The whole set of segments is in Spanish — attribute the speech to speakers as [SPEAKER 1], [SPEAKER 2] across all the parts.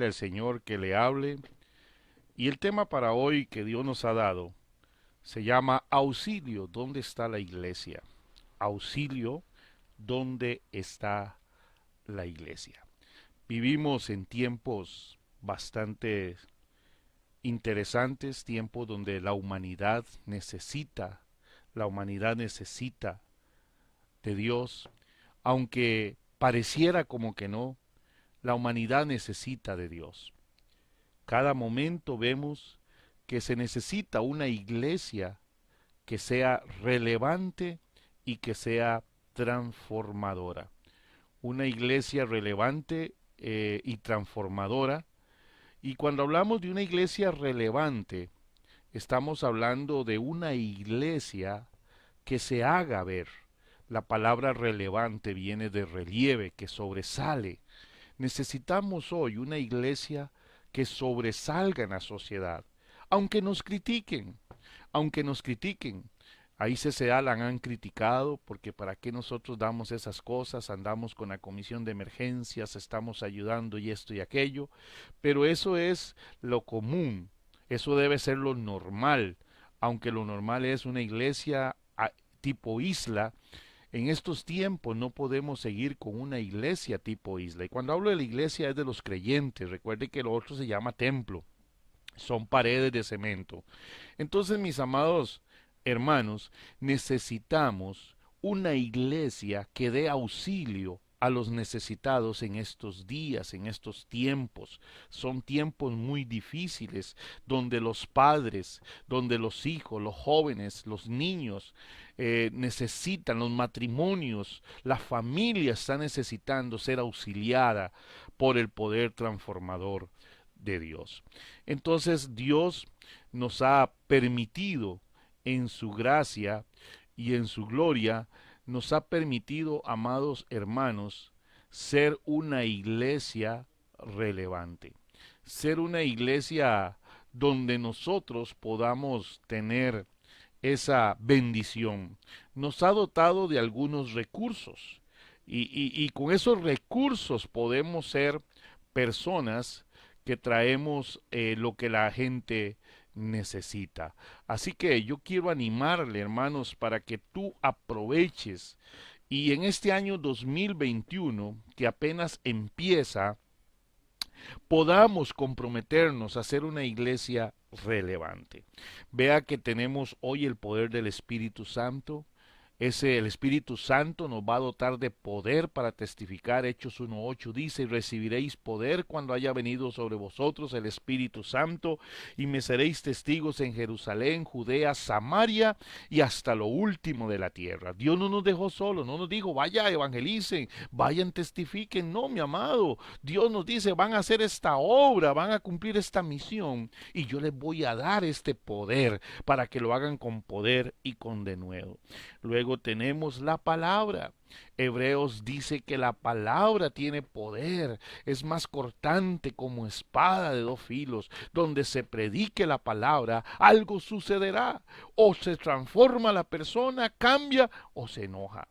[SPEAKER 1] al Señor que le hable. Y el tema para hoy que Dios nos ha dado se llama Auxilio, ¿dónde está la iglesia? Auxilio, ¿dónde está la iglesia? Vivimos en tiempos bastante interesantes, tiempos donde la humanidad necesita de Dios, aunque pareciera como que no, la humanidad necesita de Dios. Cada momento vemos que se necesita una iglesia que sea relevante y que sea transformadora. Una iglesia relevante y transformadora. Y cuando hablamos de una iglesia relevante, estamos hablando de una iglesia que se haga ver. La palabra relevante viene de relieve, que sobresale. Necesitamos hoy una iglesia que sobresalga en la sociedad, aunque nos critiquen, aunque nos critiquen. A ICCA la han criticado porque para qué nosotros damos esas cosas, andamos con la comisión de emergencias, estamos ayudando y esto y aquello, pero eso es lo común, eso debe ser lo normal, aunque lo normal es una iglesia tipo isla. En estos tiempos no podemos seguir con una iglesia tipo isla. Y cuando hablo de la iglesia es de los creyentes. Recuerde que lo otro se llama templo. Son paredes de cemento. Entonces, mis amados hermanos, necesitamos una iglesia que dé auxilio a los necesitados en estos días, en estos tiempos. Son tiempos muy difíciles donde los padres, donde los hijos, los jóvenes, los niños necesitan, los matrimonios, la familia está necesitando ser auxiliada por el poder transformador de Dios. Entonces Dios nos ha permitido en su gracia y en su gloria, nos ha permitido, amados hermanos, ser una iglesia relevante, ser una iglesia donde nosotros podamos tener esa bendición. Nos ha dotado de algunos recursos y con esos recursos podemos ser personas que traemos lo que la gente necesita. Así que yo quiero animarle, hermanos, para que tú aproveches y en este año 2021, que apenas empieza, podamos comprometernos a ser una iglesia relevante. Vea que tenemos hoy el poder del Espíritu Santo. El Espíritu Santo nos va a dotar de poder para testificar. Hechos 1.8 dice, y recibiréis poder cuando haya venido sobre vosotros el Espíritu Santo, y me seréis testigos en Jerusalén, Judea, Samaria y hasta lo último de la tierra. Dios no nos dejó solos, no nos dijo, vaya, evangelicen, vayan, testifiquen. No, mi amado, Dios nos dice, van a hacer esta obra, van a cumplir esta misión, y yo les voy a dar este poder para que lo hagan con poder y con denuedo. Luego tenemos la palabra. Hebreos dice que la palabra tiene poder, es más cortante como espada de dos filos. Donde se predique la palabra, algo sucederá. O se transforma la persona, cambia o se enoja.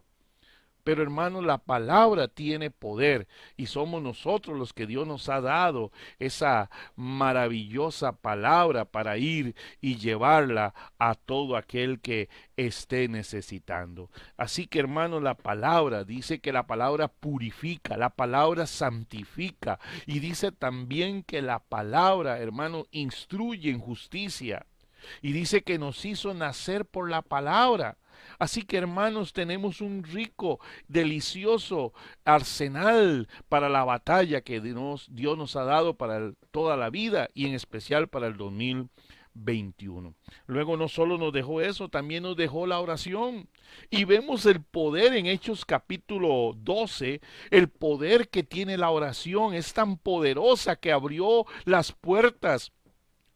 [SPEAKER 1] Pero hermanos, la palabra tiene poder y somos nosotros los que Dios nos ha dado esa maravillosa palabra para ir y llevarla a todo aquel que esté necesitando. Así que hermanos, la palabra dice que la palabra purifica, la palabra santifica y dice también que la palabra, hermano, instruye en justicia. Y dice que nos hizo nacer por la palabra. Así que hermanos, tenemos un rico, delicioso arsenal para la batalla que Dios nos ha dado para toda la vida y en especial para el 2021. Luego no solo nos dejó eso, también nos dejó la oración. Y vemos el poder en Hechos capítulo 12, el poder que tiene la oración es tan poderosa que abrió las puertas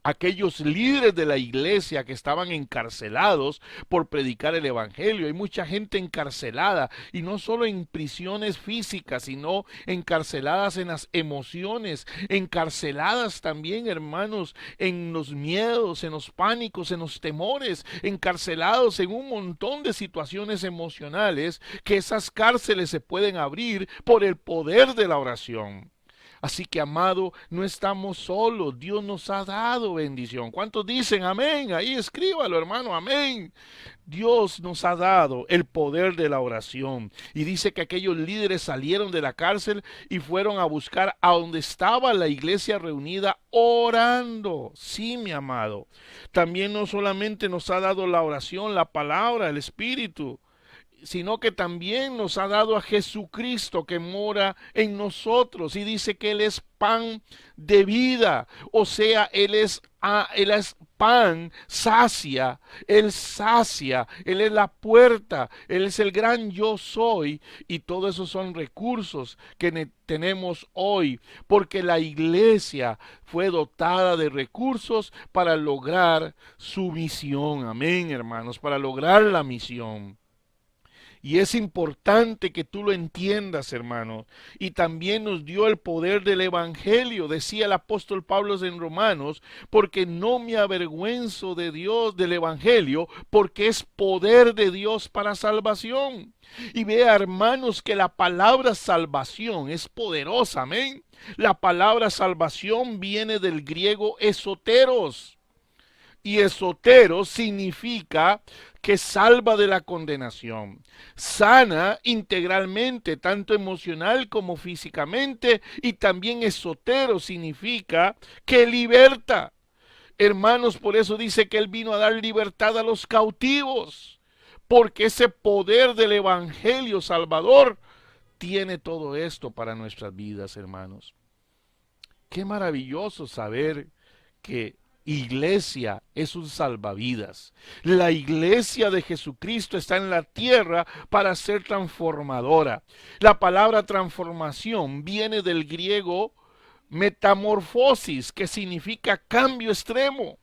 [SPEAKER 1] aquellos líderes de la iglesia que estaban encarcelados por predicar el evangelio. Hay mucha gente encarcelada y no solo en prisiones físicas, sino encarceladas en las emociones, encarceladas también, hermanos, en los miedos, en los pánicos, en los temores, encarcelados en un montón de situaciones emocionales que esas cárceles se pueden abrir por el poder de la oración. Así que, amado, no estamos solos. Dios nos ha dado bendición. ¿Cuántos dicen amén? Ahí escríbalo, hermano, amén. Dios nos ha dado el poder de la oración. Y dice que aquellos líderes salieron de la cárcel y fueron a buscar a donde estaba la iglesia reunida orando. Sí, mi amado. También no solamente nos ha dado la oración, la palabra, el Espíritu, sino que también nos ha dado a Jesucristo que mora en nosotros y dice que Él es pan de vida, o sea, Él es pan, Él sacia, Él es la puerta, Él es el gran yo soy, y todo eso son recursos que tenemos hoy, porque la iglesia fue dotada de recursos para lograr su misión, amén, hermanos, para lograr la misión. Y es importante que tú lo entiendas, hermano. Y también nos dio el poder del Evangelio, decía el apóstol Pablo en Romanos, porque no me avergüenzo de Dios, del Evangelio, porque es poder de Dios para salvación. Y vea, hermanos, que la palabra salvación es poderosa, amén. La palabra salvación viene del griego esoteros. Y esotero significa que salva de la condenación, sana integralmente, tanto emocional como físicamente, y también esotero significa que liberta. Hermanos, por eso dice que Él vino a dar libertad a los cautivos, porque ese poder del Evangelio Salvador tiene todo esto para nuestras vidas, hermanos. Qué maravilloso saber que iglesia es un salvavidas. La iglesia de Jesucristo está en la tierra para ser transformadora. La palabra transformación viene del griego metamorfosis, que significa cambio extremo.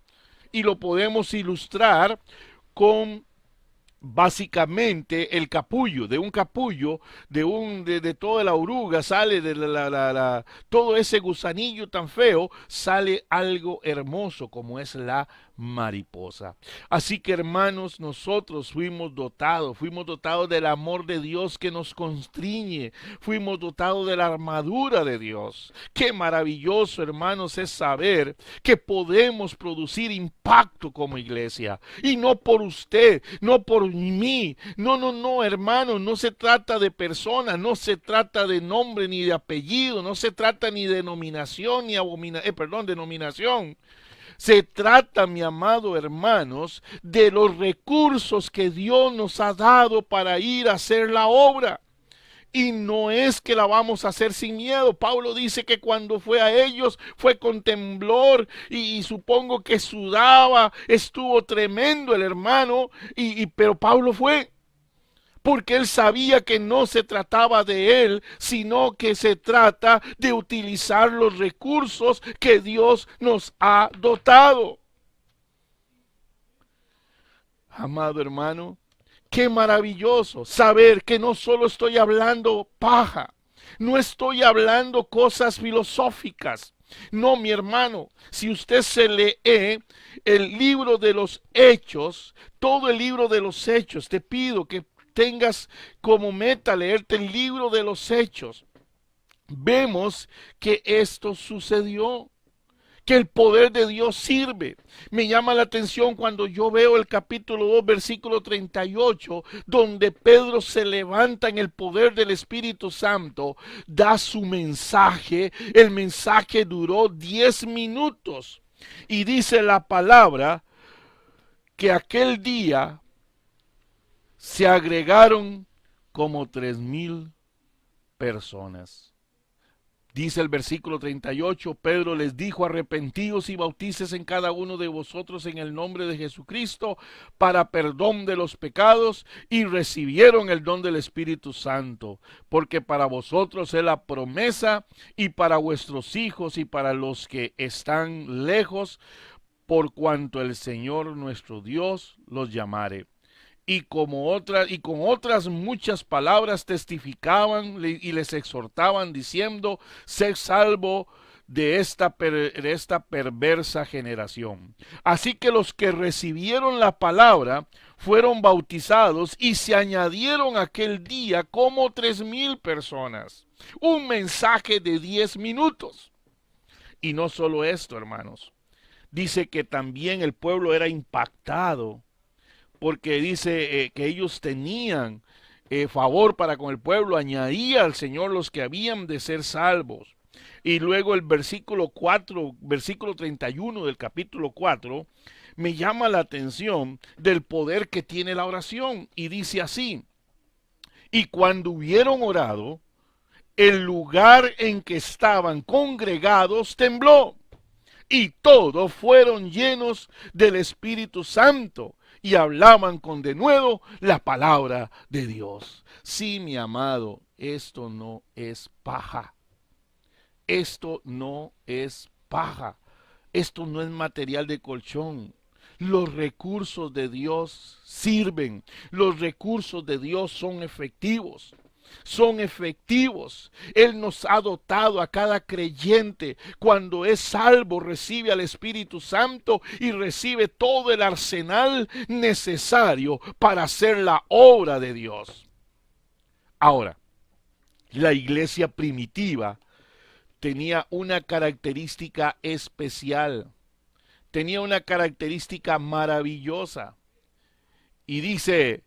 [SPEAKER 1] Y lo podemos ilustrar con básicamente el capullo, de un capullo, de toda la oruga sale de todo ese gusanillo tan feo, sale algo hermoso como es la mariposa. Así que, hermanos, nosotros fuimos dotados del amor de Dios que nos constriñe, fuimos dotados de la armadura de Dios. Qué maravilloso, hermanos, es saber que podemos producir impacto como iglesia, y no por usted, no por mí, no, hermano, no se trata de personas, no se trata de nombre ni de apellido, no se trata ni de denominación ni denominación. Se trata, mi amado hermanos, de los recursos que Dios nos ha dado para ir a hacer la obra. Y no es que la vamos a hacer sin miedo. Pablo dice que cuando fue a ellos fue con temblor y supongo que sudaba, estuvo tremendo el hermano, pero Pablo fue. Porque él sabía que no se trataba de él, sino que se trata de utilizar los recursos que Dios nos ha dotado. Amado hermano, qué maravilloso saber que no solo estoy hablando paja, no estoy hablando cosas filosóficas. No, mi hermano, si usted se lee el libro de los Hechos, todo el libro de los Hechos, te pido que tengas como meta leerte el libro de los Hechos. Vemos que esto sucedió, que el poder de Dios sirve. Me llama la atención cuando yo veo el capítulo 2, versículo 38, donde Pedro se levanta en el poder del Espíritu Santo, da su mensaje. El mensaje duró 10 minutos y dice la palabra que aquel día se agregaron como 3,000 personas. Dice el versículo 38, Pedro les dijo, arrepentíos y bautícese en cada uno de vosotros en el nombre de Jesucristo para perdón de los pecados, y recibieron el don del Espíritu Santo, porque para vosotros es la promesa, y para vuestros hijos y para los que están lejos, por cuanto el Señor nuestro Dios los llamare. Y con otras muchas palabras testificaban y les exhortaban diciendo, sed salvo de esta perversa generación. Así que los que recibieron la palabra fueron bautizados y se añadieron aquel día como 3,000 personas. Un mensaje de 10 minutos. Y no solo esto, hermanos. Dice que también el pueblo era impactado porque dice que ellos tenían favor para con el pueblo, añadía al Señor los que habían de ser salvos. Y luego el versículo 4, versículo 31 del capítulo 4, me llama la atención del poder que tiene la oración. Y dice así: y cuando hubieron orado, el lugar en que estaban congregados tembló, y todos fueron llenos del Espíritu Santo y hablaban con denuedo la palabra de Dios. Sí, mi amado, esto no es paja. Esto no es paja. Esto no es material de colchón. Los recursos de Dios sirven. Los recursos de Dios son efectivos. Son efectivos. Él nos ha dotado a cada creyente. Cuando es salvo, recibe al Espíritu Santo y recibe todo el arsenal necesario para hacer la obra de Dios. Ahora, la iglesia primitiva tenía una característica especial. Tenía una característica maravillosa. Y dice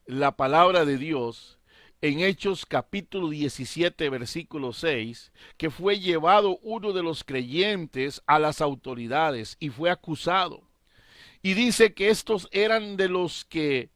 [SPEAKER 1] la palabra de Dios en Hechos capítulo 17, versículo 6, que fue llevado uno de los creyentes a las autoridades y fue acusado. Y dice que estos eran de los que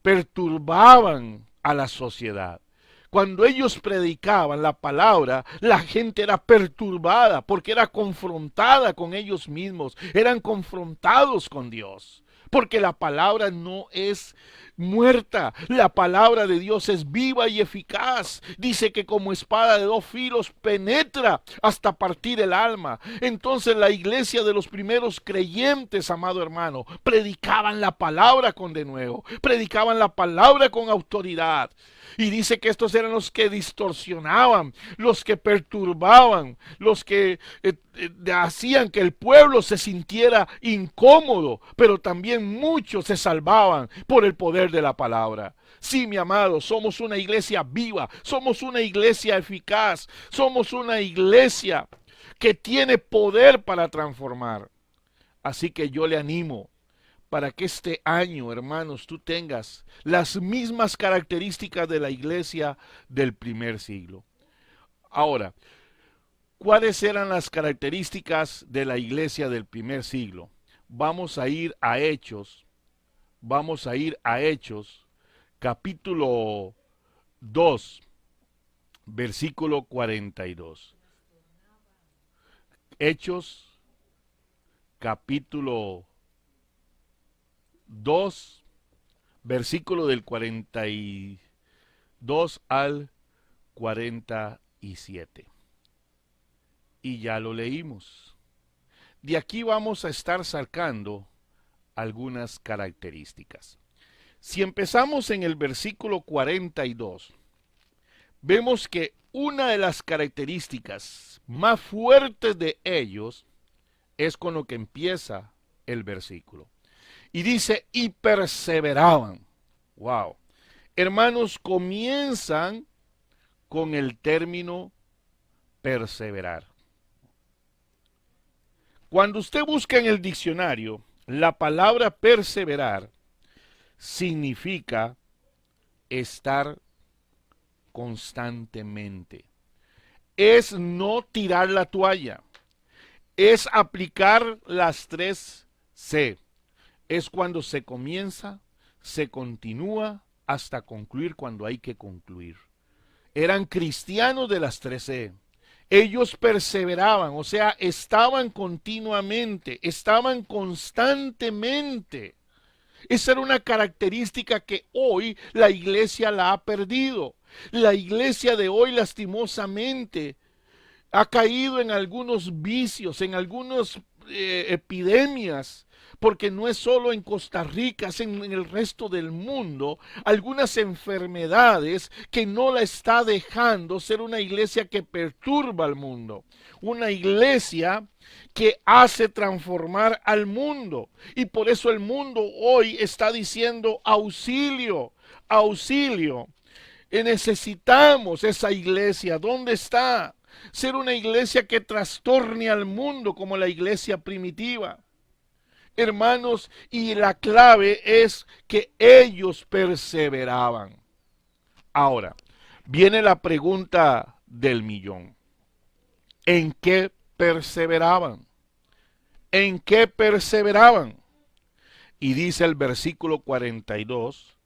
[SPEAKER 1] perturbaban a la sociedad. Cuando ellos predicaban la palabra, la gente era perturbada porque era confrontada con ellos mismos, eran confrontados con Dios. Porque la palabra no es muerta, la palabra de Dios es viva y eficaz. Dice que como espada de dos filos penetra hasta partir el alma. Entonces la iglesia de los primeros creyentes, amado hermano, predicaban la palabra con denuedo, predicaban la palabra con autoridad. Y dice que estos eran los que distorsionaban, los que perturbaban, los que hacían que el pueblo se sintiera incómodo, pero también muchos se salvaban por el poder de la palabra. Sí, mi amado, somos una iglesia viva, somos una iglesia eficaz, somos una iglesia que tiene poder para transformar. Así que yo le animo para que este año, hermanos, tú tengas las mismas características de la iglesia del primer siglo. Ahora, ¿cuáles eran las características de la iglesia del primer siglo? Vamos a ir a Hechos, capítulo 2, versículo 42. Hechos, capítulo 2, versículo del 42 al 47. Y ya lo leímos. De aquí vamos a estar sacando algunas características. Si empezamos en el versículo 42, vemos que una de las características más fuertes de ellos es con lo que empieza el versículo. Y dice, y perseveraban. Wow. Hermanos, comienzan con el término perseverar. Cuando usted busca en el diccionario, la palabra perseverar significa estar constantemente. Es no tirar la toalla. Es aplicar las 3 C. Es cuando se comienza, se continúa hasta concluir cuando hay que concluir. Eran cristianos de las 3 C. Ellos perseveraban, o sea, estaban continuamente, estaban constantemente. Esa era una característica que hoy la iglesia la ha perdido. La iglesia de hoy, lastimosamente, ha caído en algunos vicios, en algunas epidemias, porque no es solo en Costa Rica, es en el resto del mundo, algunas enfermedades que no la está dejando ser una iglesia que perturba al mundo, una iglesia que hace transformar al mundo. Y por eso el mundo hoy está diciendo auxilio, auxilio. Necesitamos esa iglesia. ¿Dónde está? Ser una iglesia que trastorne al mundo como la iglesia primitiva. Hermanos, y la clave es que ellos perseveraban. Ahora, viene la pregunta del millón. ¿En qué perseveraban? ¿En qué perseveraban? Y dice el versículo 42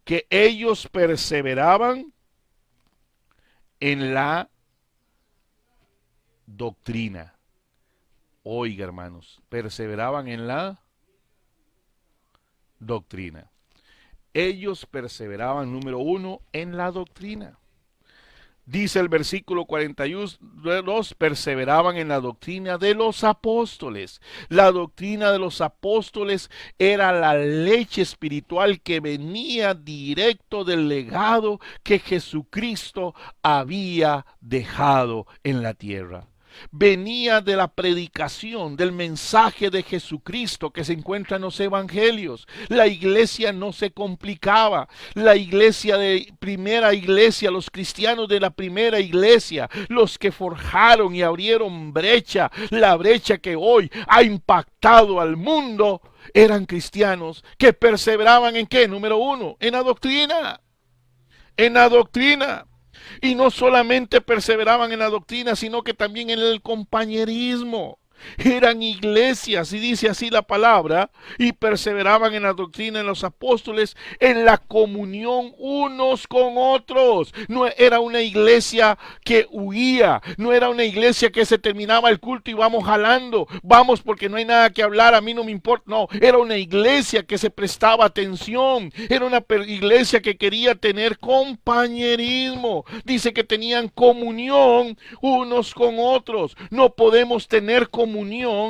[SPEAKER 1] que ellos perseveraban en la doctrina. Oiga, hermanos, perseveraban en la doctrina. Ellos perseveraban, número uno, en la doctrina. Dice el versículo 42, perseveraban en la doctrina de los apóstoles. La doctrina de los apóstoles era la leche espiritual que venía directo del legado que Jesucristo había dejado en la tierra. Venía de la predicación, del mensaje de Jesucristo que se encuentra en los evangelios. La iglesia no se complicaba. La iglesia de primera iglesia, los cristianos de la primera iglesia, los que forjaron y abrieron brecha, la brecha que hoy ha impactado al mundo, eran cristianos que perseveraban ¿en qué? Número uno, en la doctrina. En la doctrina. Y no solamente perseveraban en la doctrina, sino que también en el compañerismo. Eran iglesias, y dice así la palabra, y perseveraban en la doctrina de los apóstoles, en la comunión unos con otros. No era una iglesia que huía, no era una iglesia que se terminaba el culto y vamos jalando, vamos porque no hay nada que hablar, a mí no me importa. No, era una iglesia que se prestaba atención, era una iglesia que quería tener compañerismo. Dice que tenían comunión unos con otros. No podemos tener comunión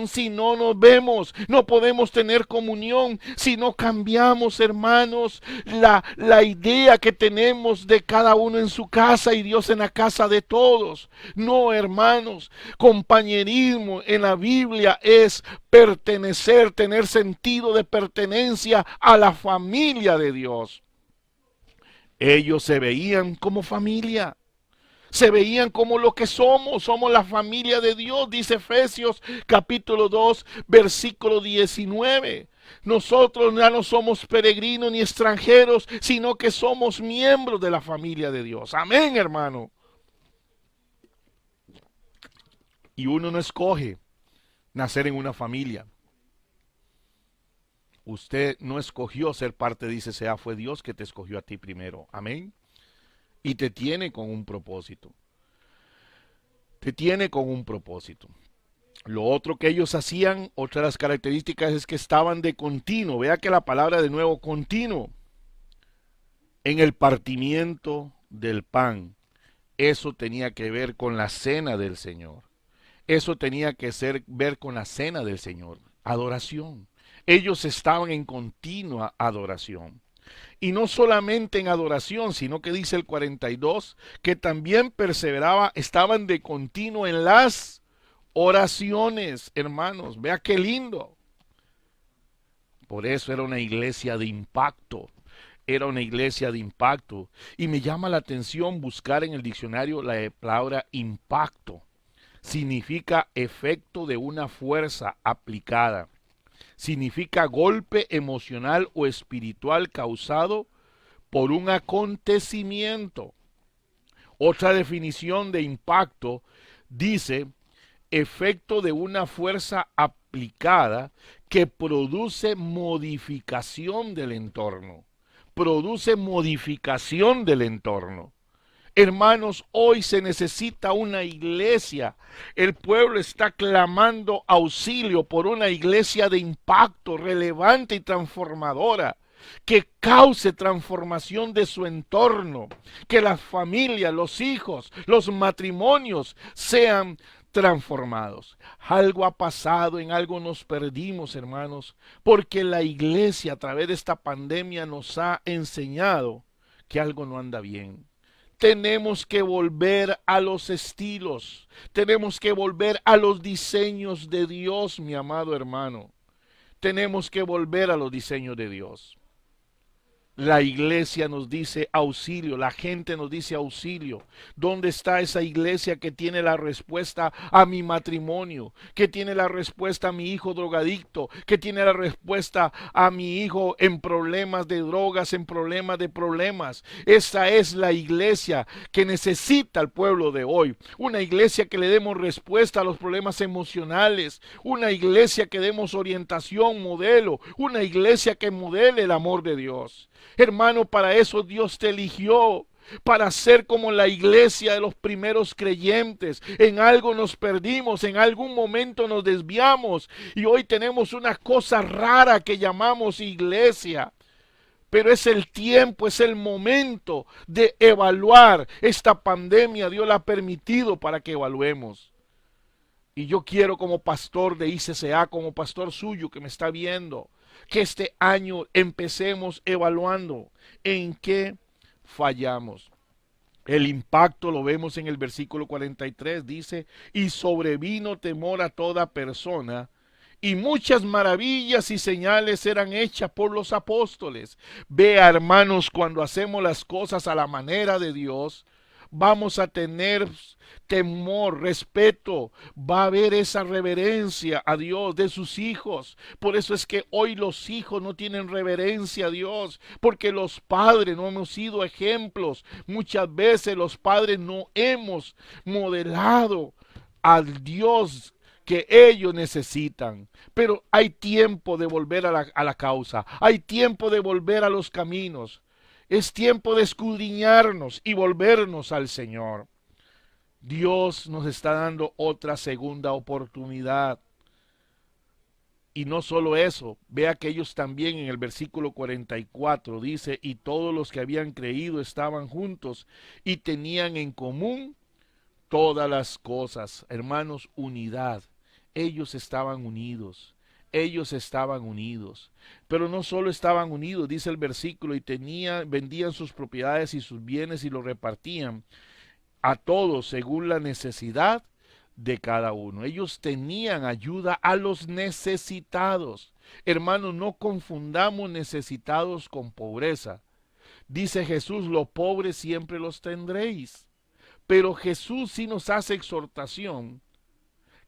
[SPEAKER 1] si no nos vemos, no podemos tener comunión si no cambiamos, hermanos, la idea que tenemos de cada uno en su casa y Dios en la casa de todos. No, hermanos, compañerismo en la Biblia es pertenecer, tener sentido de pertenencia a la familia de Dios. Ellos se veían como familia. Se veían como lo que somos la familia de Dios, dice Efesios capítulo 2, versículo 19. Nosotros ya no somos peregrinos ni extranjeros, sino que somos miembros de la familia de Dios. Amén, hermano. Y uno no escoge nacer en una familia. Usted no escogió ser parte, dice sea, fue Dios que te escogió a ti primero. Amén. Y te tiene con un propósito. Te tiene con un propósito. Lo otro que ellos hacían, otra de las características es que estaban de continuo. Vea que la palabra de nuevo, continuo. En el partimiento del pan. Eso tenía que ver con la cena del Señor. Eso tenía que ver con la cena del Señor. Adoración. Ellos estaban en continua adoración. Y no solamente en adoración, sino que dice el 42, que también perseveraba, estaban de continuo en las oraciones, hermanos. Vea qué lindo. Por eso era una iglesia de impacto. Era una iglesia de impacto. Y me llama la atención buscar en el diccionario la palabra impacto. Significa efecto de una fuerza aplicada. Significa golpe emocional o espiritual causado por un acontecimiento. Otra definición de impacto dice efecto de una fuerza aplicada que produce modificación del entorno. Produce modificación del entorno. Hermanos, hoy se necesita una iglesia. El pueblo está clamando auxilio por una iglesia de impacto relevante y transformadora, que cause transformación de su entorno, que las familias, los hijos, los matrimonios sean transformados. Algo ha pasado, en algo nos perdimos, hermanos, porque la iglesia a través de esta pandemia nos ha enseñado que algo no anda bien. Tenemos que volver a los estilos, tenemos que volver a los diseños de Dios, mi amado hermano. Tenemos que volver a los diseños de Dios. La iglesia nos dice auxilio, la gente nos dice auxilio. ¿Dónde está esa iglesia que tiene la respuesta a mi matrimonio? Que tiene la respuesta a mi hijo drogadicto? Que tiene la respuesta a mi hijo en problemas de drogas, en problemas de problemas. Esa es la iglesia que necesita el pueblo de hoy. Una iglesia que le demos respuesta a los problemas emocionales. Una iglesia que demos orientación, modelo. Una iglesia que modele el amor de Dios. Hermano, para eso Dios te eligió, para ser como la iglesia de los primeros creyentes. En algo nos perdimos, en algún momento nos desviamos y hoy tenemos una cosa rara que llamamos iglesia. Pero es el tiempo, es el momento de evaluar. Esta pandemia Dios la ha permitido para que evaluemos. Y yo quiero, como pastor de ICCA, como pastor suyo que me está viendo, que este año empecemos evaluando en qué fallamos. El impacto lo vemos en el versículo 43, dice, y sobrevino temor a toda persona, y muchas maravillas y señales eran hechas por los apóstoles. Vea, hermanos, cuando hacemos las cosas a la manera de Dios, vamos a tener temor, respeto, va a haber esa reverencia a Dios de sus hijos. Por eso es que hoy los hijos no tienen reverencia a Dios, porque los padres no hemos sido ejemplos. Muchas veces los padres no hemos modelado al Dios que ellos necesitan. Pero hay tiempo de volver a la causa, hay tiempo de volver a los caminos. Es tiempo de escudriñarnos y volvernos al Señor. Dios nos está dando otra segunda oportunidad. Y no solo eso, vea que ellos también en el versículo 44 dice, y todos los que habían creído estaban juntos y tenían en común todas las cosas. Hermanos, unidad. Ellos estaban unidos. Ellos estaban unidos, pero no solo estaban unidos, dice el versículo, y vendían sus propiedades y sus bienes y los repartían a todos según la necesidad de cada uno. Ellos tenían ayuda a los necesitados. Hermanos, no confundamos necesitados con pobreza. Dice Jesús, los pobres siempre los tendréis. Pero Jesús sí nos hace exhortación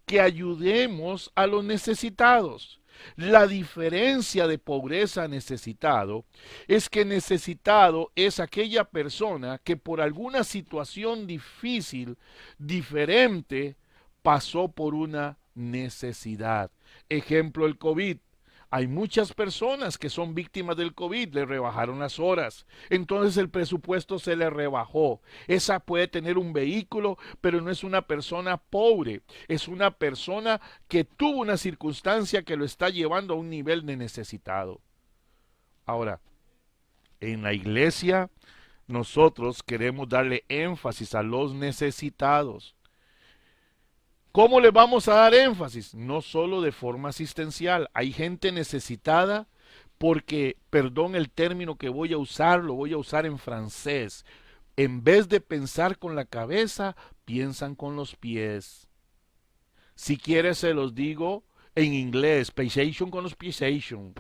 [SPEAKER 1] que ayudemos a los necesitados. La diferencia de pobreza a necesitado es que necesitado es aquella persona que por alguna situación difícil, diferente, pasó por una necesidad. Ejemplo, el COVID. Hay muchas personas que son víctimas del COVID, le rebajaron las horas, entonces el presupuesto se le rebajó. Esa puede tener un vehículo, pero no es una persona pobre, es una persona que tuvo una circunstancia que lo está llevando a un nivel de necesitado. Ahora, en la iglesia nosotros queremos darle énfasis a los necesitados. ¿Cómo le vamos a dar énfasis? No solo de forma asistencial. Hay gente necesitada porque, perdón el término que voy a usar, lo voy a usar en francés. En vez de pensar con la cabeza, piensan con los pies. Si quieres se los digo en inglés, pensation con los piesation.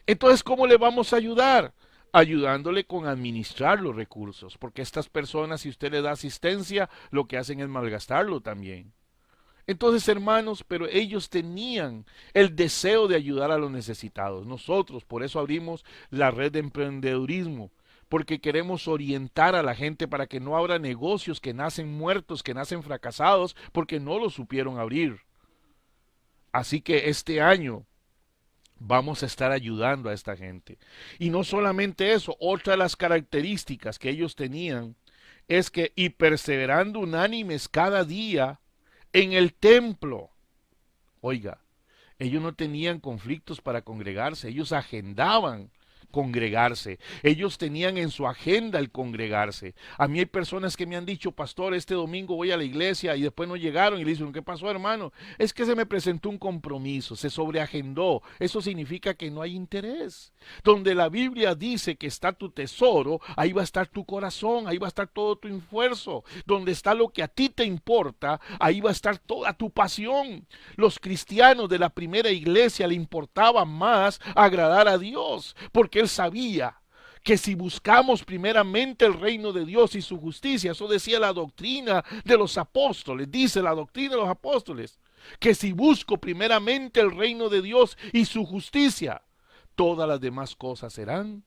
[SPEAKER 1] Entonces, ¿cómo le vamos a ayudar? Ayudándole con administrar los recursos, porque estas personas, si usted le da asistencia, lo que hacen es malgastarlo también. Entonces, hermanos, pero ellos tenían el deseo de ayudar a los necesitados. Nosotros, por eso abrimos la red de emprendedurismo, porque queremos orientar a la gente para que no abra negocios que nacen muertos, que nacen fracasados, porque no lo supieron abrir. Así que este año vamos a estar ayudando a esta gente. Y no solamente eso, otra de las características que ellos tenían es que, y perseverando unánimes cada día en el templo. Oiga, ellos no tenían conflictos para congregarse, ellos agendaban congregarse. Ellos tenían en su agenda el congregarse. A mí hay personas que me han dicho, pastor, este domingo voy a la iglesia y después no llegaron y le dicen, ¿qué pasó, hermano? Es que se me presentó un compromiso, se sobreagendó. Eso significa que no hay interés. Donde la Biblia dice que está tu tesoro, ahí va a estar tu corazón, ahí va a estar todo tu esfuerzo. Donde está lo que a ti te importa, ahí va a estar toda tu pasión. Los cristianos de la primera iglesia le importaba más agradar a Dios, porque él sabía que si buscamos primeramente el reino de Dios y su justicia, eso decía la doctrina de los apóstoles, dice la doctrina de los apóstoles, que si busco primeramente el reino de Dios y su justicia, todas las demás cosas serán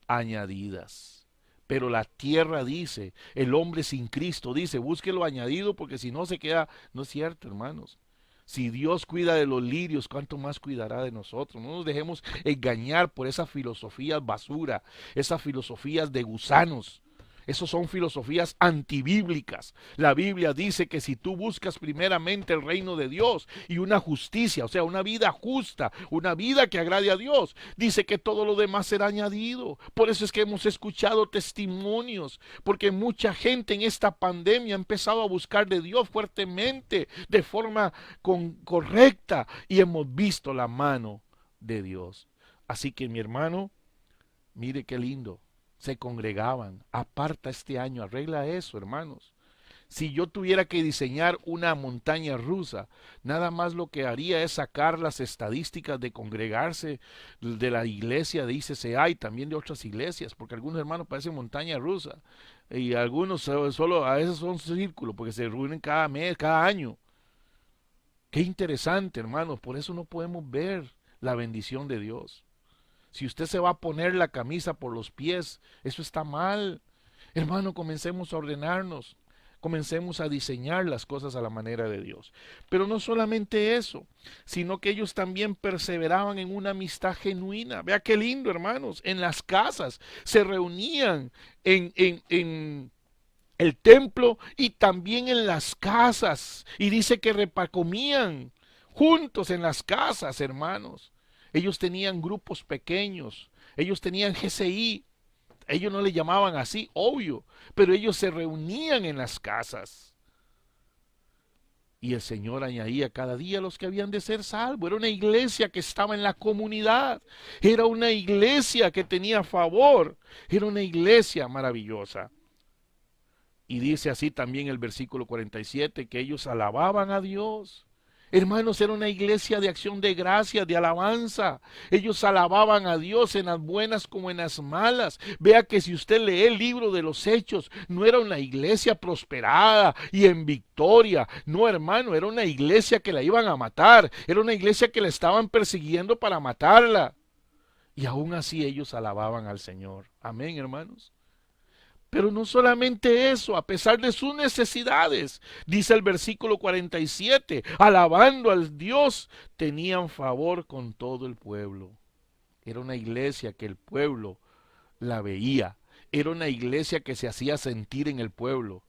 [SPEAKER 1] añadidas. Pero la tierra dice, el hombre sin Cristo dice, busque lo añadido porque si no se queda, no es cierto, hermanos. Si Dios cuida de los lirios, ¿cuánto más cuidará de nosotros? No nos dejemos engañar por esas filosofías basura, esas filosofías de gusanos. Esas son filosofías antibíblicas. La Biblia dice que si tú buscas primeramente el reino de Dios y una justicia, o sea, una vida justa, una vida que agrade a Dios, dice que todo lo demás será añadido. Por eso es que hemos escuchado testimonios, porque mucha gente en esta pandemia ha empezado a buscar de Dios fuertemente, de forma correcta, y hemos visto la mano de Dios. Así que mi hermano, mire qué lindo. Se congregaban. Aparta este año, arregla eso, hermanos. Si yo tuviera que diseñar una montaña rusa, nada más lo que haría es sacar las estadísticas de congregarse de la iglesia de ICCA y también de otras iglesias, porque algunos hermanos parecen montaña rusa y algunos solo a veces son círculos porque se reúnen cada mes, cada año. Qué interesante, hermanos, por eso no podemos ver la bendición de Dios. Si usted se va a poner la camisa por los pies, eso está mal. Hermano, comencemos a ordenarnos, comencemos a diseñar las cosas a la manera de Dios. Pero no solamente eso, sino que ellos también perseveraban en una amistad genuina. Vea qué lindo, hermanos, en las casas se reunían en el templo y también en las casas. Y dice que comían juntos en las casas, hermanos. Ellos tenían grupos pequeños, ellos tenían GCI, ellos no le llamaban así, obvio, pero ellos se reunían en las casas. Y el Señor añadía cada día los que habían de ser salvos. Era una iglesia que estaba en la comunidad, era una iglesia que tenía favor, era una iglesia maravillosa. Y dice así también el versículo 47, que ellos alababan a Dios. Hermanos, era una iglesia de acción de gracias, de alabanza. Ellos alababan a Dios en las buenas como en las malas. Vea que si usted lee el libro de los Hechos, no era una iglesia prosperada y en victoria. No, hermano, era una iglesia que la iban a matar. Era una iglesia que la estaban persiguiendo para matarla. Y aún así ellos alababan al Señor. Amén, hermanos. Pero no solamente eso, a pesar de sus necesidades, dice el versículo 47, alabando al Dios, tenían favor con todo el pueblo. Era una iglesia que el pueblo la veía, era una iglesia que se hacía sentir en el pueblo,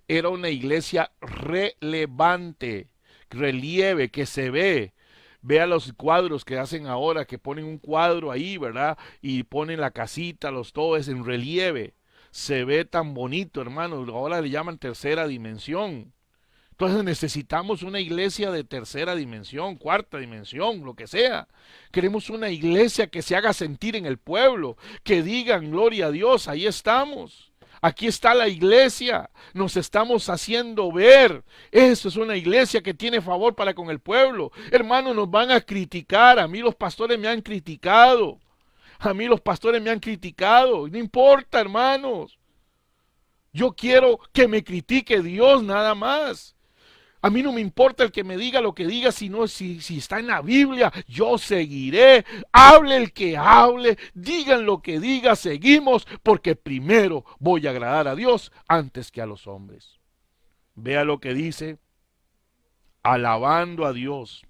[SPEAKER 1] era una iglesia relevante, relieve, que se ve. Vea los cuadros que hacen ahora, que ponen un cuadro ahí, ¿verdad? Y ponen la casita, los todos en relieve. Se ve tan bonito, hermano. Ahora le llaman tercera dimensión. Entonces necesitamos una iglesia de tercera dimensión, cuarta dimensión, lo que sea. Queremos una iglesia que se haga sentir en el pueblo, que digan gloria a Dios, ahí estamos. Aquí está la iglesia, nos estamos haciendo ver. Eso es una iglesia que tiene favor para con el pueblo. Hermanos, nos van a criticar, a mí los pastores me han criticado. A mí los pastores me han criticado, no importa, hermanos. Yo quiero que me critique Dios nada más. A mí no me importa el que me diga lo que diga, sino si está en la Biblia, yo seguiré. Hable el que hable, digan lo que diga, seguimos, porque primero voy a agradar a Dios antes que a los hombres. Vea lo que dice, alabando a Dios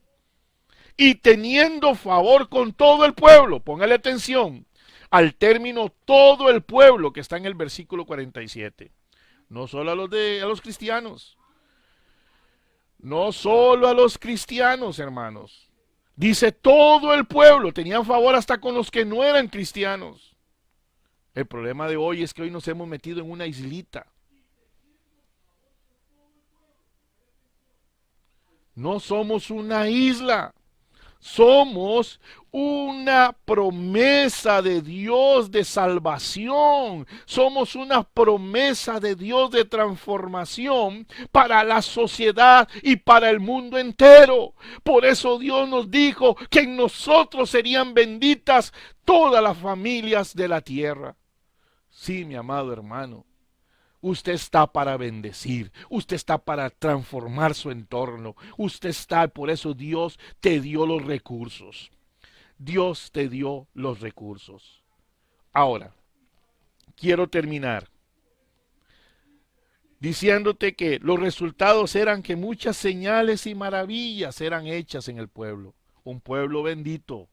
[SPEAKER 1] y teniendo favor con todo el pueblo. Póngale atención al término todo el pueblo que está en el versículo 47. No solo a los cristianos. No solo a los cristianos, hermanos. Dice todo el pueblo, tenían favor hasta con los que no eran cristianos. El problema de hoy es que hoy nos hemos metido en una islita. No somos una isla. Somos una promesa de Dios de salvación. Somos una promesa de Dios de transformación para la sociedad y para el mundo entero. Por eso Dios nos dijo que en nosotros serían benditas todas las familias de la tierra. Sí, mi amado hermano. Usted está para bendecir, usted está para transformar su entorno, usted está, por eso Dios te dio los recursos. Dios te dio los recursos. Ahora, quiero terminar diciéndote que los resultados eran que muchas señales y maravillas eran hechas en el pueblo. Un pueblo bendito,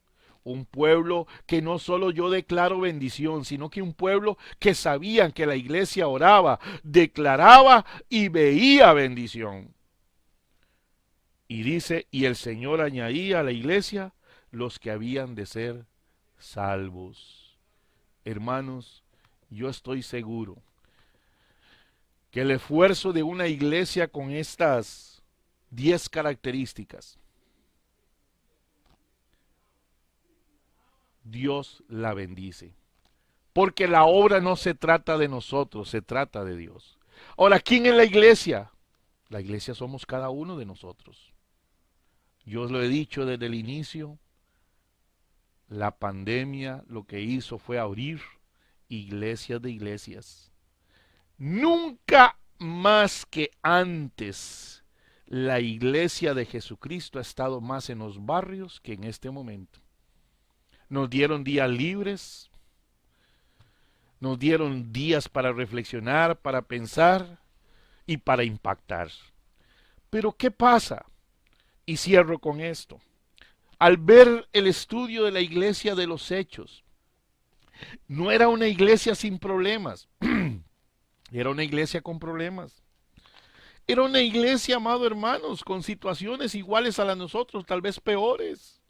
[SPEAKER 1] un pueblo que no solo yo declaro bendición, sino que un pueblo que sabían que la iglesia oraba, declaraba y veía bendición. Y dice, y el Señor añadía a la iglesia los que habían de ser salvos. Hermanos, yo estoy seguro que el esfuerzo de una iglesia con estas 10 características, Dios la bendice. Porque la obra no se trata de nosotros, se trata de Dios. Ahora, ¿quién es la iglesia? La iglesia somos cada uno de nosotros. Yo os lo he dicho desde el inicio, la pandemia lo que hizo fue abrir iglesias de iglesias. Nunca más que antes la iglesia de Jesucristo ha estado más en los barrios que en este momento. Nos dieron días libres, nos dieron días para reflexionar, para pensar y para impactar. Pero ¿qué pasa? Y cierro con esto. Al ver el estudio de la iglesia de los hechos, no era una iglesia sin problemas, era una iglesia con problemas. Era una iglesia, amados hermanos, con situaciones iguales a las de nosotros, tal vez peores.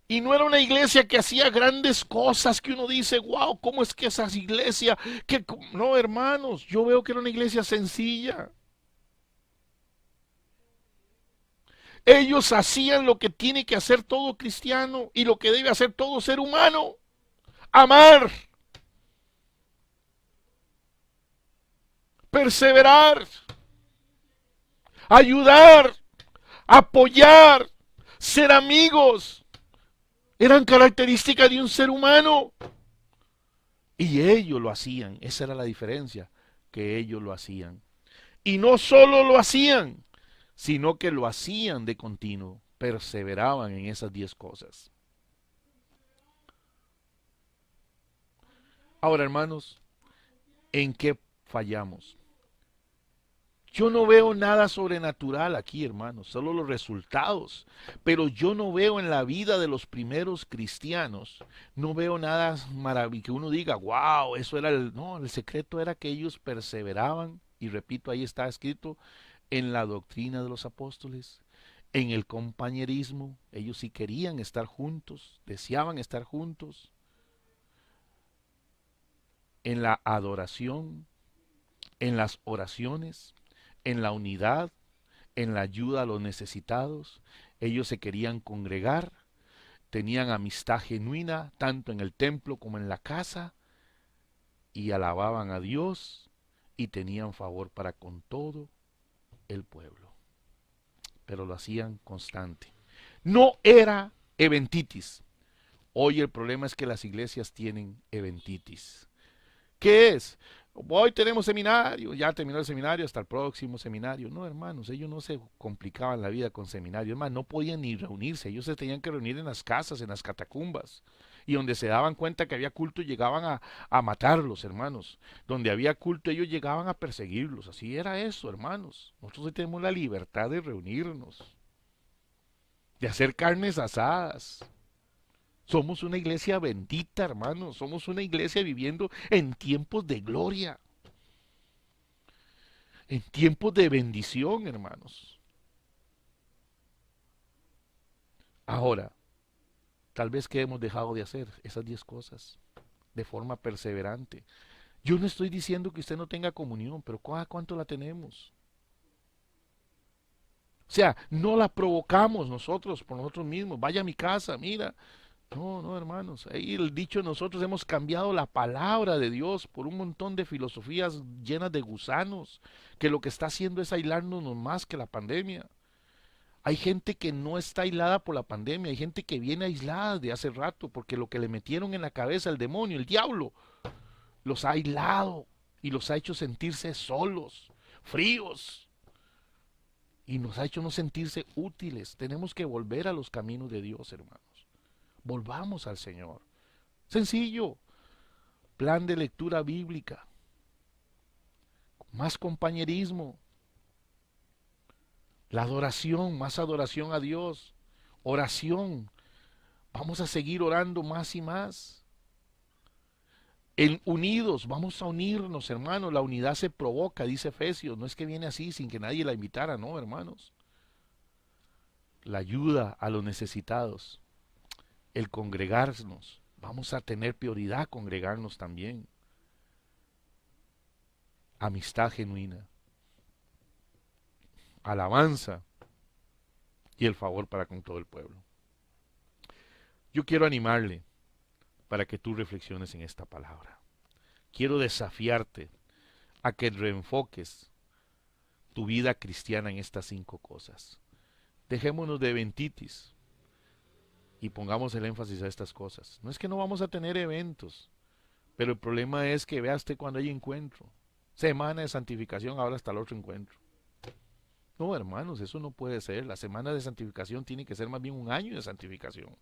[SPEAKER 1] Y no era una iglesia que hacía grandes cosas que uno dice, wow, ¿cómo es que esa iglesia? Que... No, hermanos, yo veo que era una iglesia sencilla. Ellos hacían lo que tiene que hacer todo cristiano y lo que debe hacer todo ser humano. Amar, perseverar, ayudar, apoyar, ser amigos. Eran características de un ser humano. Y ellos lo hacían. Esa era la diferencia, que ellos lo hacían. Y no solo lo hacían, sino que lo hacían de continuo. Perseveraban en esas 10 cosas. Ahora, hermanos, ¿en qué fallamos? Yo no veo nada sobrenatural aquí, hermanos, solo los resultados. Pero yo no veo en la vida de los primeros cristianos, no veo nada maravilloso que uno diga, wow, eso era el... No, el secreto era que ellos perseveraban, y repito, ahí está escrito, en la doctrina de los apóstoles, en el compañerismo. Ellos sí querían estar juntos, deseaban estar juntos, en la adoración, en las oraciones, en la unidad, en la ayuda a los necesitados. Ellos se querían congregar, tenían amistad genuina, tanto en el templo como en la casa, y alababan a Dios y tenían favor para con todo el pueblo. Pero lo hacían constante. No era eventitis. Hoy el problema es que las iglesias tienen eventitis. ¿Qué es? Hoy tenemos seminario, ya terminó el seminario, hasta el próximo seminario. No, hermanos, ellos no se complicaban la vida con seminarios, más no podían ni reunirse, ellos se tenían que reunir en las casas, en las catacumbas, y donde se daban cuenta que había culto llegaban a matarlos, hermanos. Donde había culto ellos llegaban a perseguirlos, así era eso, hermanos. Nosotros hoy tenemos la libertad de reunirnos, de hacer carnes asadas. Somos una iglesia bendita, hermanos. Somos una iglesia viviendo en tiempos de gloria. En tiempos de bendición, hermanos. Ahora, tal vez que hemos dejado de hacer esas 10 cosas de forma perseverante. Yo no estoy diciendo que usted no tenga comunión, pero ¿cuánto la tenemos? O sea, no la provocamos nosotros por nosotros mismos. Vaya a mi casa, mira. No, no, hermanos. Ahí el dicho, nosotros hemos cambiado la palabra de Dios por un montón de filosofías llenas de gusanos, que lo que está haciendo es aislarnos más que la pandemia. Hay gente que no está aislada por la pandemia, hay gente que viene aislada de hace rato, porque lo que le metieron en la cabeza el demonio, el diablo, los ha aislado y los ha hecho sentirse solos, fríos, y nos ha hecho no sentirse útiles. Tenemos que volver a los caminos de Dios, hermanos. Volvamos al Señor. Sencillo. Plan de lectura bíblica. Más compañerismo. La adoración, más adoración a Dios. Oración. Vamos a seguir orando más y más. Unidos, vamos a unirnos, hermanos. La unidad se provoca, dice Efesios. No es que viene así sin que nadie la invitara, no, hermanos. La ayuda a los necesitados. El congregarnos. Vamos a tener prioridad congregarnos también. Amistad genuina. Alabanza y el favor para con todo el pueblo. Yo quiero animarle para que tú reflexiones en esta palabra. Quiero desafiarte a que reenfoques tu vida cristiana en estas 5 cosas. Dejémonos de eventitis y pongamos el énfasis a estas cosas. No es que no vamos a tener eventos, pero el problema es que veaste cuando hay encuentro. Semana de santificación, ahora hasta el otro encuentro. No, hermanos, eso no puede ser. La semana de santificación tiene que ser más bien un año de santificación.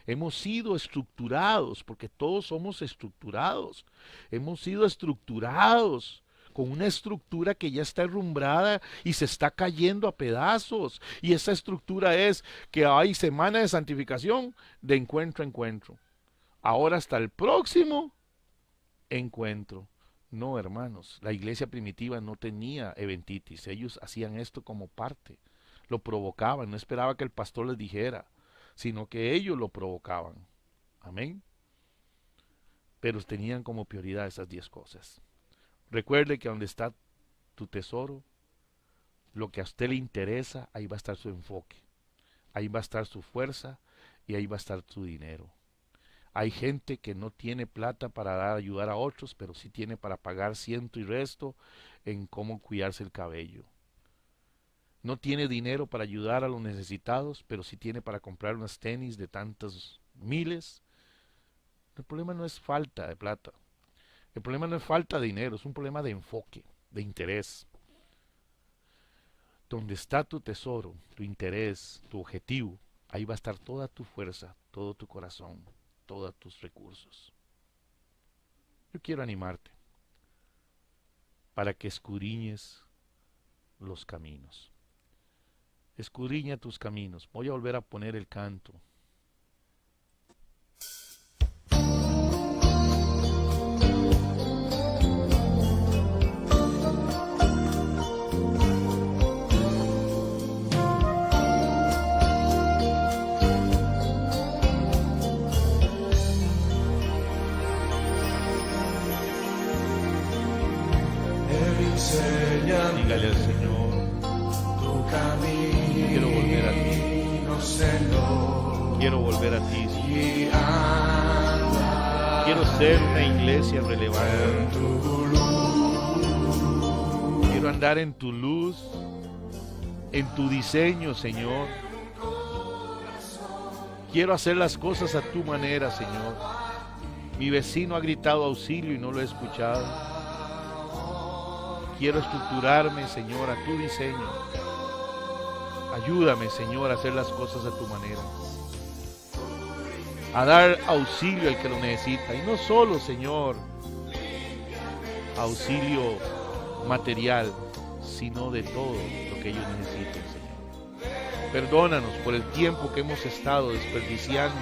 [SPEAKER 1] Hemos sido estructurados, porque todos somos estructurados. Hemos sido estructurados con una estructura que ya está herrumbrada y se está cayendo a pedazos. Y esa estructura es que hay semana de santificación de encuentro a encuentro. Ahora hasta el próximo encuentro. No, hermanos, la iglesia primitiva no tenía eventitis. Ellos hacían esto como parte. Lo provocaban, no esperaba que el pastor les dijera, sino que ellos lo provocaban. Amén. Pero tenían como prioridad esas 10 cosas. Recuerde que donde está tu tesoro, lo que a usted le interesa, ahí va a estar su enfoque. Ahí va a estar su fuerza y ahí va a estar su dinero. Hay gente que no tiene plata para ayudar a otros, pero sí tiene para pagar ciento y resto en cómo cuidarse el cabello. No tiene dinero para ayudar a los necesitados, pero sí tiene para comprar unas tenis de tantos miles. El problema no es falta de plata. El problema no es falta de dinero, es un problema de enfoque, de interés. Donde está tu tesoro, tu interés, tu objetivo, ahí va a estar toda tu fuerza, todo tu corazón, todos tus recursos. Yo quiero animarte para que escudriñes los caminos. Escudriña tus caminos. Voy a volver a poner el canto. Dígale al Señor, tu camino, quiero volver a ti, Señor. Quiero volver a ti, Señor. Quiero ser una iglesia relevante. Quiero andar en tu luz, en tu diseño, Señor. Quiero hacer las cosas a tu manera, Señor. Mi vecino ha gritado auxilio y no lo he escuchado. Quiero estructurarme, Señor, a tu diseño. Ayúdame, Señor, a hacer las cosas a tu manera. A dar auxilio al que lo necesita. Y no solo, Señor, auxilio material, sino de todo lo que ellos necesiten, Señor. Perdónanos por el tiempo que hemos estado desperdiciando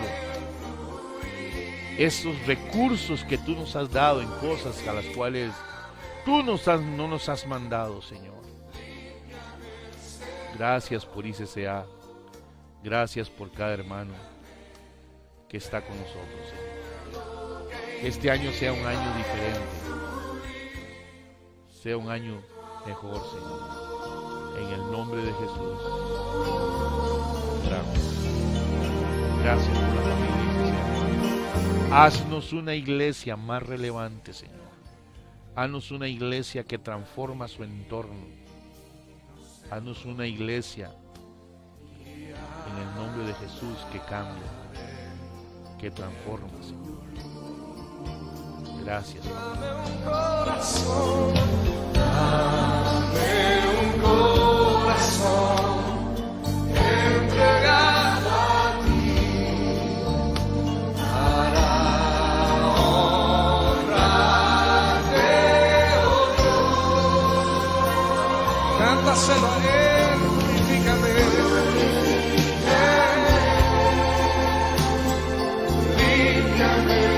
[SPEAKER 1] esos recursos que tú nos has dado en cosas a las cuales tú no nos has mandado, Señor. Gracias por ICCA. Gracias por cada hermano que está con nosotros, Señor. Que este año sea un año diferente, sea un año mejor, Señor. En el nombre de Jesús. Gracias por la familia iglesia. Haznos una iglesia más relevante, Señor. Haznos una iglesia que transforma su entorno. Haznos una iglesia en el nombre de Jesús que cambia, que transforma, Señor. Gracias, Señor.
[SPEAKER 2] Dame un corazón entregado a ti para honrarte, oh Dios. Cántaselo a Él, glorifícame. Límpiame.